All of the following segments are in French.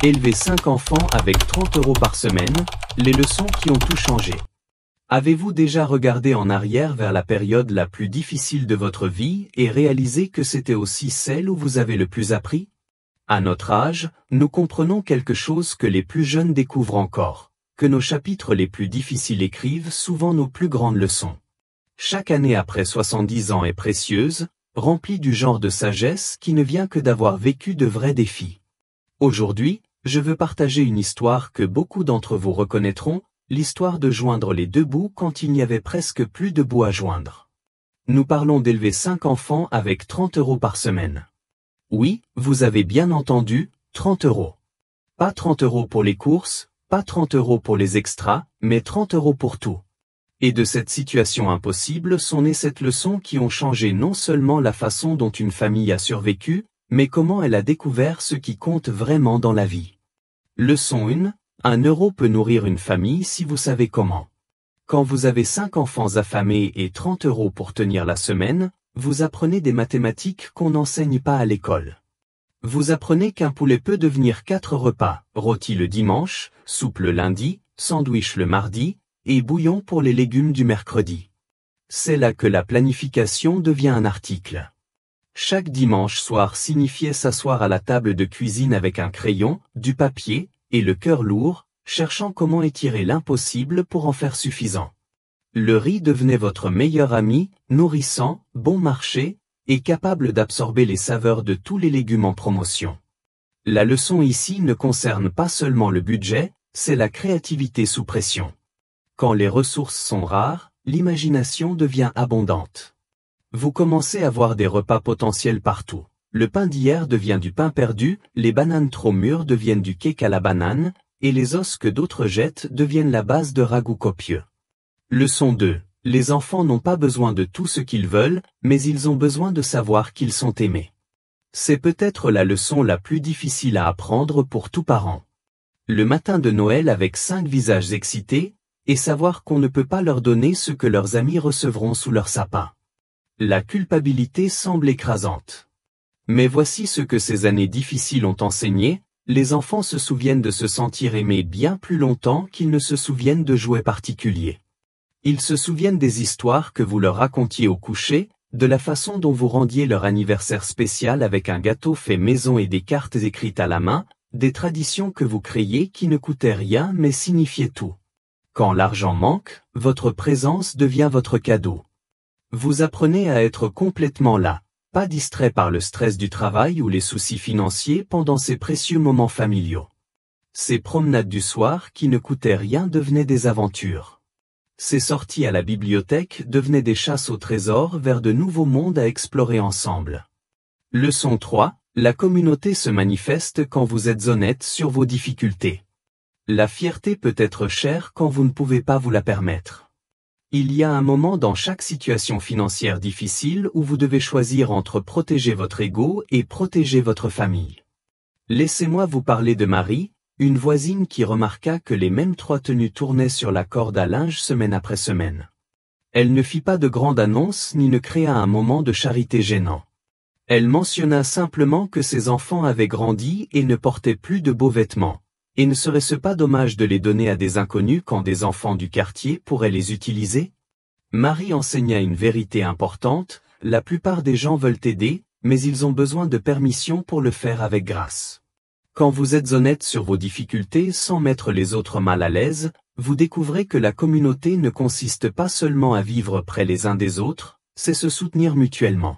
Élever 5 enfants avec 30 € par semaine, les leçons qui ont tout changé. Avez-vous déjà regardé en arrière vers la période la plus difficile de votre vie et réalisé que c'était aussi celle où vous avez le plus appris? À notre âge, nous comprenons quelque chose que les plus jeunes découvrent encore, que nos chapitres les plus difficiles écrivent souvent nos plus grandes leçons. Chaque année après 70 ans est précieuse, remplie du genre de sagesse qui ne vient que d'avoir vécu de vrais défis. Aujourd'hui, je veux partager une histoire que beaucoup d'entre vous reconnaîtront, l'histoire de joindre les deux bouts quand il n'y avait presque plus de bout à joindre. Nous parlons d'élever 5 enfants avec 30 € par semaine. Oui, vous avez bien entendu, 30 €. Pas 30 € pour les courses, pas 30 € pour les extras, mais 30 € pour tout. Et de cette situation impossible sont nées cette leçon qui ont changé non seulement la façon dont une famille a survécu, mais comment elle a découvert ce qui compte vraiment dans la vie. Leçon 1, 1 € peut nourrir une famille si vous savez comment. Quand vous avez 5 enfants affamés et 30 € pour tenir la semaine, vous apprenez des mathématiques qu'on n'enseigne pas à l'école. Vous apprenez qu'un poulet peut devenir 4 repas, rôti le dimanche, soupe le lundi, sandwich le mardi, et bouillon pour les légumes du mercredi. C'est là que la planification devient un article. Chaque dimanche soir signifiait s'asseoir à la table de cuisine avec un crayon, du papier, et le cœur lourd, cherchant comment étirer l'impossible pour en faire suffisant. Le riz devenait votre meilleur ami, nourrissant, bon marché, et capable d'absorber les saveurs de tous les légumes en promotion. La leçon ici ne concerne pas seulement le budget, c'est la créativité sous pression. Quand les ressources sont rares, l'imagination devient abondante. Vous commencez à voir des repas potentiels partout. Le pain d'hier devient du pain perdu, les bananes trop mûres deviennent du cake à la banane, et les os que d'autres jettent deviennent la base de ragoûts copieux. Leçon 2. Les enfants n'ont pas besoin de tout ce qu'ils veulent, mais ils ont besoin de savoir qu'ils sont aimés. C'est peut-être la leçon la plus difficile à apprendre pour tout parent. Le matin de Noël avec 5 visages excités, et savoir qu'on ne peut pas leur donner ce que leurs amis recevront sous leur sapin. La culpabilité semble écrasante. Mais voici ce que ces années difficiles ont enseigné, les enfants se souviennent de se sentir aimés bien plus longtemps qu'ils ne se souviennent de jouets particuliers. Ils se souviennent des histoires que vous leur racontiez au coucher, de la façon dont vous rendiez leur anniversaire spécial avec un gâteau fait maison et des cartes écrites à la main, des traditions que vous créiez qui ne coûtaient rien mais signifiaient tout. Quand l'argent manque, votre présence devient votre cadeau. Vous apprenez à être complètement là, pas distrait par le stress du travail ou les soucis financiers pendant ces précieux moments familiaux. Ces promenades du soir qui ne coûtaient rien devenaient des aventures. Ces sorties à la bibliothèque devenaient des chasses au trésor vers de nouveaux mondes à explorer ensemble. Leçon 3, la communauté se manifeste quand vous êtes honnête sur vos difficultés. La fierté peut être chère quand vous ne pouvez pas vous la permettre. Il y a un moment dans chaque situation financière difficile où vous devez choisir entre protéger votre ego et protéger votre famille. Laissez-moi vous parler de Marie, une voisine qui remarqua que les mêmes 3 tenues tournaient sur la corde à linge semaine après semaine. Elle ne fit pas de grande annonce ni ne créa un moment de charité gênant. Elle mentionna simplement que ses enfants avaient grandi et ne portaient plus de beaux vêtements. Et ne serait-ce pas dommage de les donner à des inconnus quand des enfants du quartier pourraient les utiliser? Marie enseigna une vérité importante, la plupart des gens veulent aider, mais ils ont besoin de permission pour le faire avec grâce. Quand vous êtes honnête sur vos difficultés sans mettre les autres mal à l'aise, vous découvrez que la communauté ne consiste pas seulement à vivre près les uns des autres, c'est se soutenir mutuellement.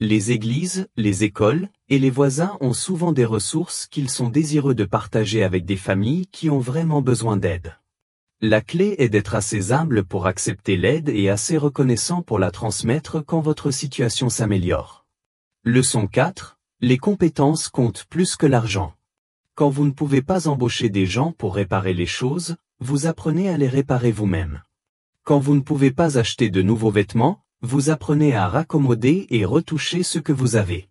Les églises, les écoles et les voisins ont souvent des ressources qu'ils sont désireux de partager avec des familles qui ont vraiment besoin d'aide. La clé est d'être assez humble pour accepter l'aide et assez reconnaissant pour la transmettre quand votre situation s'améliore. Leçon 4, les compétences comptent plus que l'argent. Quand vous ne pouvez pas embaucher des gens pour réparer les choses, vous apprenez à les réparer vous-même. Quand vous ne pouvez pas acheter de nouveaux vêtements, vous apprenez à raccommoder et retoucher ce que vous avez.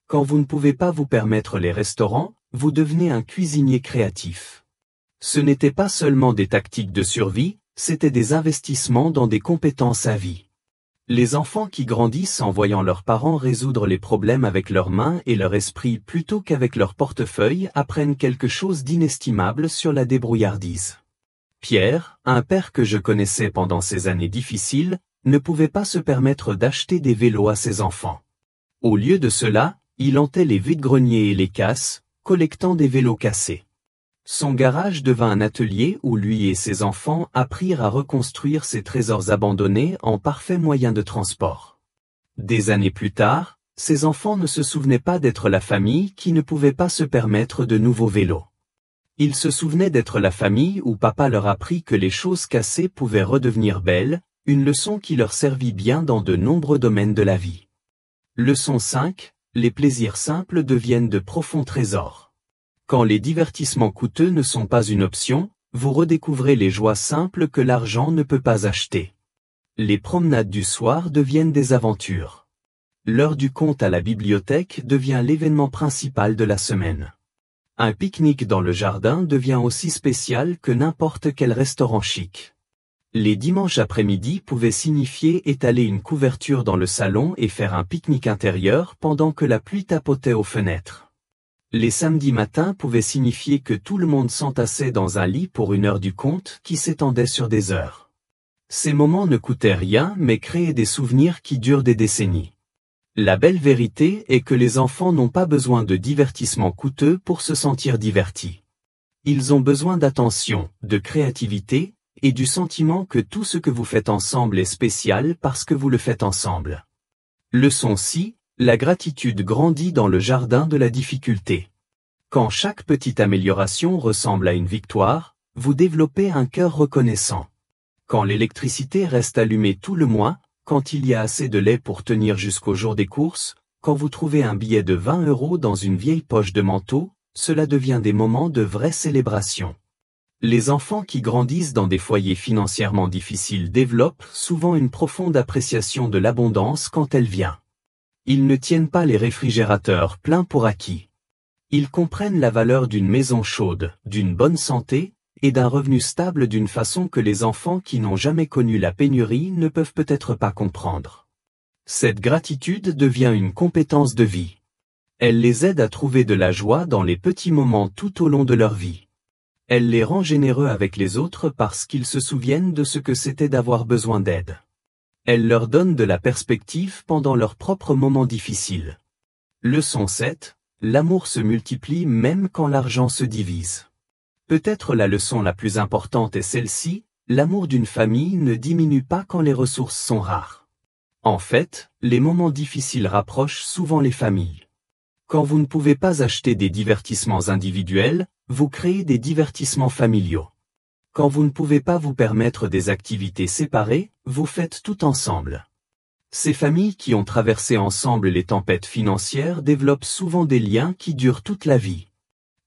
Quand vous ne pouvez pas vous permettre les restaurants, vous devenez un cuisinier créatif. Ce n'était pas seulement des tactiques de survie, c'était des investissements dans des compétences à vie. Les enfants qui grandissent en voyant leurs parents résoudre les problèmes avec leurs mains et leur esprit plutôt qu'avec leur portefeuille apprennent quelque chose d'inestimable sur la débrouillardise. Pierre, un père que je connaissais pendant ces années difficiles, ne pouvait pas se permettre d'acheter des vélos à ses enfants. Au lieu de cela, il hantait les vide-greniers et les casses, collectant des vélos cassés. Son garage devint un atelier où lui et ses enfants apprirent à reconstruire ces trésors abandonnés en parfait moyen de transport. Des années plus tard, ses enfants ne se souvenaient pas d'être la famille qui ne pouvait pas se permettre de nouveaux vélos. Ils se souvenaient d'être la famille où papa leur apprit que les choses cassées pouvaient redevenir belles, une leçon qui leur servit bien dans de nombreux domaines de la vie. Leçon 5, les plaisirs simples deviennent de profonds trésors. Quand les divertissements coûteux ne sont pas une option, vous redécouvrez les joies simples que l'argent ne peut pas acheter. Les promenades du soir deviennent des aventures. L'heure du conte à la bibliothèque devient l'événement principal de la semaine. Un pique-nique dans le jardin devient aussi spécial que n'importe quel restaurant chic. Les dimanches après-midi pouvaient signifier étaler une couverture dans le salon et faire un pique-nique intérieur pendant que la pluie tapotait aux fenêtres. Les samedis matins pouvaient signifier que tout le monde s'entassait dans un lit pour une heure du conte qui s'étendait sur des heures. Ces moments ne coûtaient rien mais créaient des souvenirs qui durent des décennies. La belle vérité est que les enfants n'ont pas besoin de divertissements coûteux pour se sentir divertis. Ils ont besoin d'attention, de créativité, et du sentiment que tout ce que vous faites ensemble est spécial parce que vous le faites ensemble. Leçon 6, la gratitude grandit dans le jardin de la difficulté. Quand chaque petite amélioration ressemble à une victoire, vous développez un cœur reconnaissant. Quand l'électricité reste allumée tout le mois, quand il y a assez de lait pour tenir jusqu'au jour des courses, quand vous trouvez un billet de 20 € dans une vieille poche de manteau, cela devient des moments de vraie célébration. Les enfants qui grandissent dans des foyers financièrement difficiles développent souvent une profonde appréciation de l'abondance quand elle vient. Ils ne tiennent pas les réfrigérateurs pleins pour acquis. Ils comprennent la valeur d'une maison chaude, d'une bonne santé, et d'un revenu stable d'une façon que les enfants qui n'ont jamais connu la pénurie ne peuvent peut-être pas comprendre. Cette gratitude devient une compétence de vie. Elle les aide à trouver de la joie dans les petits moments tout au long de leur vie. Elle les rend généreux avec les autres parce qu'ils se souviennent de ce que c'était d'avoir besoin d'aide. Elle leur donne de la perspective pendant leurs propres moments difficiles. Leçon 7, l'amour se multiplie même quand l'argent se divise. Peut-être la leçon la plus importante est celle-ci, l'amour d'une famille ne diminue pas quand les ressources sont rares. En fait, les moments difficiles rapprochent souvent les familles. Quand vous ne pouvez pas acheter des divertissements individuels, vous créez des divertissements familiaux. Quand vous ne pouvez pas vous permettre des activités séparées, vous faites tout ensemble. Ces familles qui ont traversé ensemble les tempêtes financières développent souvent des liens qui durent toute la vie.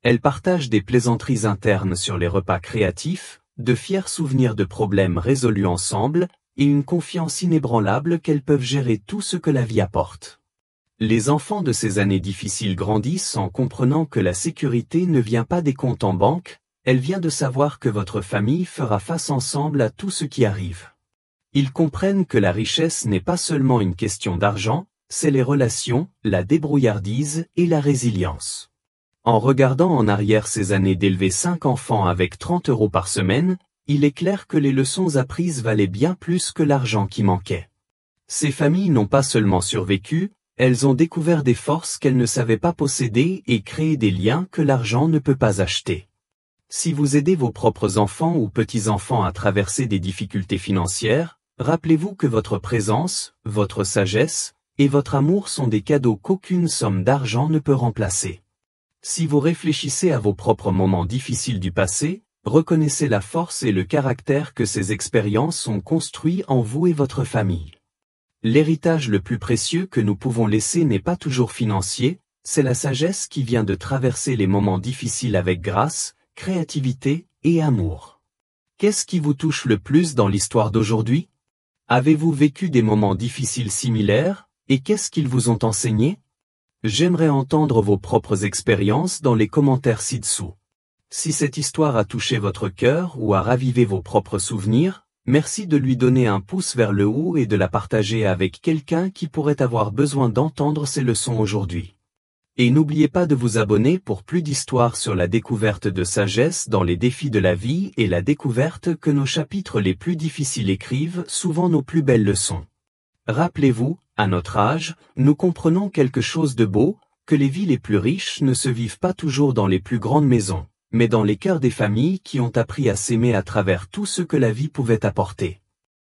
Elles partagent des plaisanteries internes sur les repas créatifs, de fiers souvenirs de problèmes résolus ensemble, et une confiance inébranlable qu'elles peuvent gérer tout ce que la vie apporte. Les enfants de ces années difficiles grandissent en comprenant que la sécurité ne vient pas des comptes en banque, elle vient de savoir que votre famille fera face ensemble à tout ce qui arrive. Ils comprennent que la richesse n'est pas seulement une question d'argent, c'est les relations, la débrouillardise et la résilience. En regardant en arrière ces années d'élever 5 enfants avec 30 € par semaine, il est clair que les leçons apprises valaient bien plus que l'argent qui manquait. Ces familles n'ont pas seulement survécu, elles ont découvert des forces qu'elles ne savaient pas posséder et créé des liens que l'argent ne peut pas acheter. Si vous aidez vos propres enfants ou petits-enfants à traverser des difficultés financières, rappelez-vous que votre présence, votre sagesse et votre amour sont des cadeaux qu'aucune somme d'argent ne peut remplacer. Si vous réfléchissez à vos propres moments difficiles du passé, reconnaissez la force et le caractère que ces expériences ont construit en vous et votre famille. L'héritage le plus précieux que nous pouvons laisser n'est pas toujours financier, c'est la sagesse qui vient de traverser les moments difficiles avec grâce, créativité et amour. Qu'est-ce qui vous touche le plus dans l'histoire d'aujourd'hui? Avez-vous vécu des moments difficiles similaires, et qu'est-ce qu'ils vous ont enseigné? J'aimerais entendre vos propres expériences dans les commentaires ci-dessous. Si cette histoire a touché votre cœur ou a ravivé vos propres souvenirs, Merci de lui donner un pouce vers le haut et de la partager avec quelqu'un qui pourrait avoir besoin d'entendre ces leçons aujourd'hui. Et n'oubliez pas de vous abonner pour plus d'histoires sur la découverte de sagesse dans les défis de la vie et la découverte que nos chapitres les plus difficiles écrivent souvent nos plus belles leçons. Rappelez-vous, à notre âge, nous comprenons quelque chose de beau, que les vies les plus riches ne se vivent pas toujours dans les plus grandes maisons, mais dans les cœurs des familles qui ont appris à s'aimer à travers tout ce que la vie pouvait apporter.